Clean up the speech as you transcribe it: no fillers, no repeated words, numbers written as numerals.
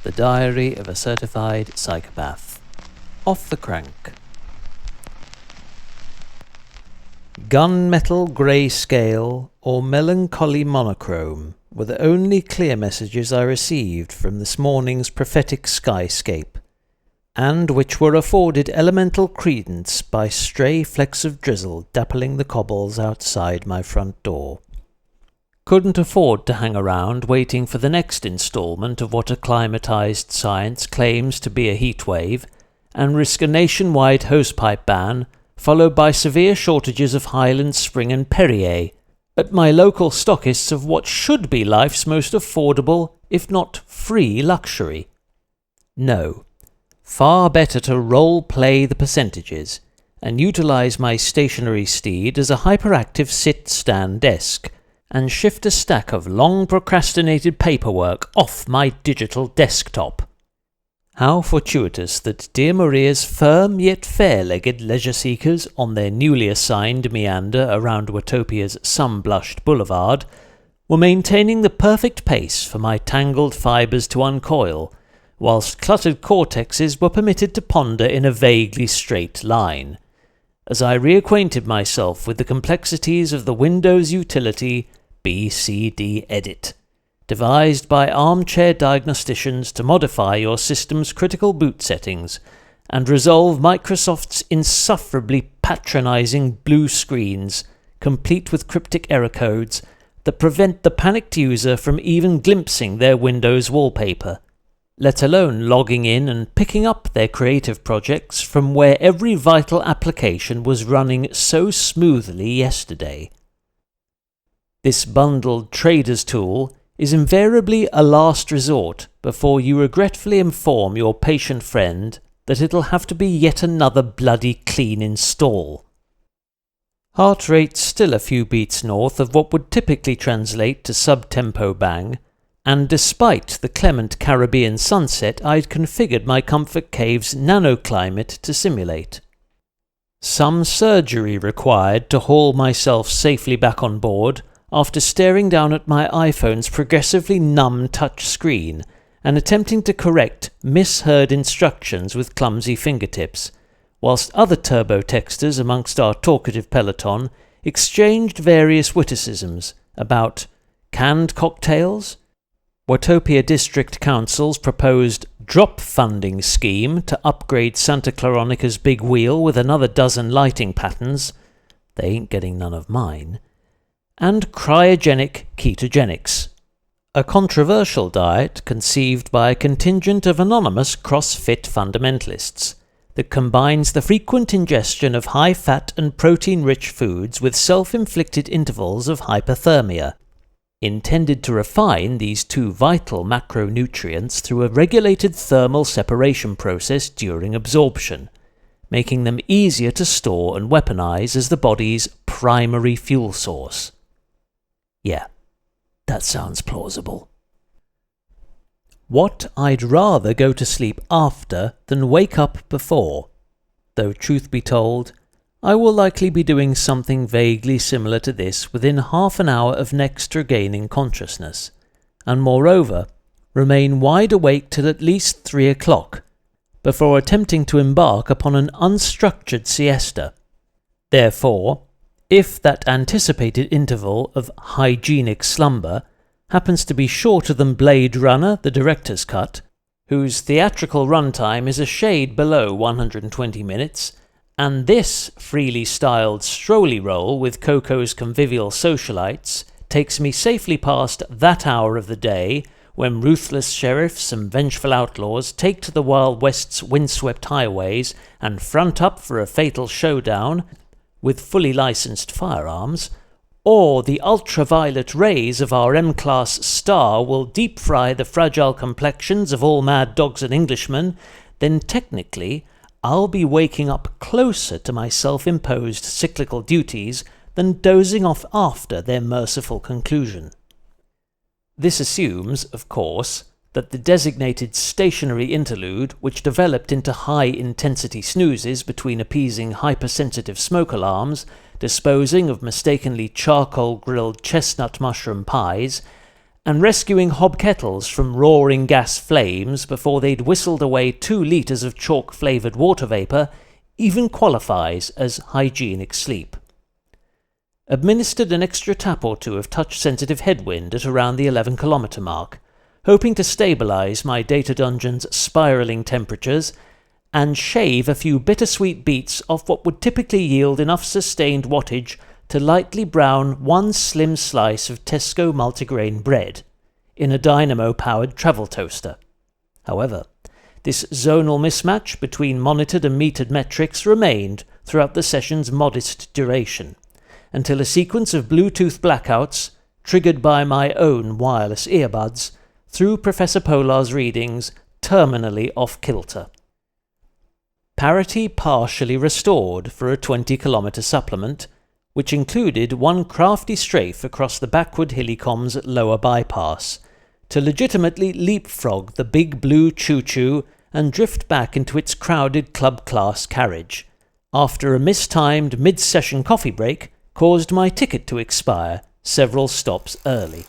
The Diary of a Certified Psychopath. Off the crank. Gunmetal grey scale or melancholy monochrome were the only clear messages I received from this morning's prophetic skyscape, and which were afforded elemental credence by stray flecks of drizzle dappling the cobbles outside my front door. Couldn't afford to hang around waiting for the next instalment of what acclimatized science claims to be a heatwave, and risk a nationwide hosepipe ban, followed by severe shortages of Highland Spring and Perrier, at my local stockists of what should be life's most affordable, if not free, luxury. No. Far better to role-play the percentages, and utilize my stationary steed as a hyperactive sit-stand desk, and shift a stack of long-procrastinated paperwork off my digital desktop. How fortuitous that dear Maria's firm yet fair-legged leisure-seekers on their newly assigned meander around Watopia's sun-blushed boulevard were maintaining the perfect pace for my tangled fibres to uncoil, whilst cluttered cortexes were permitted to ponder in a vaguely straight line, as I reacquainted myself with the complexities of the Windows utility BCD Edit, devised by armchair diagnosticians to modify your system's critical boot settings and resolve Microsoft's insufferably patronizing blue screens, complete with cryptic error codes that prevent the panicked user from even glimpsing their Windows wallpaper, let alone logging in and picking up their creative projects from where every vital application was running so smoothly yesterday. This bundled trader's tool is invariably a last resort before you regretfully inform your patient friend that it'll have to be yet another bloody clean install. Heart rate still a few beats north of what would typically translate to sub-tempo bang, and despite the clement Caribbean sunset I'd configured my comfort cave's nanoclimate to simulate. Some surgery required to haul myself safely back on board after staring down at my iPhone's progressively numb touch screen and attempting to correct misheard instructions with clumsy fingertips, whilst other turbo-texters amongst our talkative peloton exchanged various witticisms about canned cocktails, Watopia District Council's proposed drop funding scheme to upgrade Santa Claronica's big wheel with another dozen lighting patterns — they ain't getting none of mine — and cryogenic ketogenics, a controversial diet conceived by a contingent of anonymous CrossFit fundamentalists that combines the frequent ingestion of high-fat and protein-rich foods with self-inflicted intervals of hypothermia, intended to refine these two vital macronutrients through a regulated thermal separation process during absorption, making them easier to store and weaponize as the body's primary fuel source. Yeah, that sounds plausible. What I'd rather go to sleep after than wake up before, though truth be told, I will likely be doing something vaguely similar to this within half an hour of next regaining consciousness, and moreover, remain wide awake till at least 3 o'clock, before attempting to embark upon an unstructured siesta. Therefore, if that anticipated interval of hygienic slumber happens to be shorter than Blade Runner, the director's cut, whose theatrical runtime is a shade below 120 minutes, and this freely styled strolly roll with Coco's convivial socialites takes me safely past that hour of the day when ruthless sheriffs and vengeful outlaws take to the Wild West's windswept highways and front up for a fatal showdown with fully licensed firearms, or the ultraviolet rays of our M-class star will deep-fry the fragile complexions of all mad dogs and Englishmen, then technically I'll be waking up closer to my self-imposed cyclical duties than dozing off after their merciful conclusion. This assumes, of course, that the designated stationary interlude, which developed into high-intensity snoozes between appeasing hypersensitive smoke alarms, disposing of mistakenly charcoal-grilled chestnut mushroom pies, and rescuing hob kettles from roaring gas flames before they'd whistled away 2 litres of chalk-flavoured water vapour even qualifies as hygienic sleep. Administered an extra tap or 2 of touch-sensitive headwind at around the 11-kilometre mark, hoping to stabilise my data dungeon's spiralling temperatures and shave a few bittersweet beats off what would typically yield enough sustained wattage to lightly brown 1 slim slice of Tesco multigrain bread in a dynamo-powered travel toaster. However, this zonal mismatch between monitored and metered metrics remained throughout the session's modest duration, until a sequence of Bluetooth blackouts, triggered by my own wireless earbuds, threw Professor Polar's readings terminally off-kilter. Parity partially restored for a 20-kilometre supplement, which included 1 crafty strafe across the backward hillycomb's lower bypass, to legitimately leapfrog the big blue choo-choo and drift back into its crowded club-class carriage, after a mistimed mid-session coffee break caused my ticket to expire several stops early.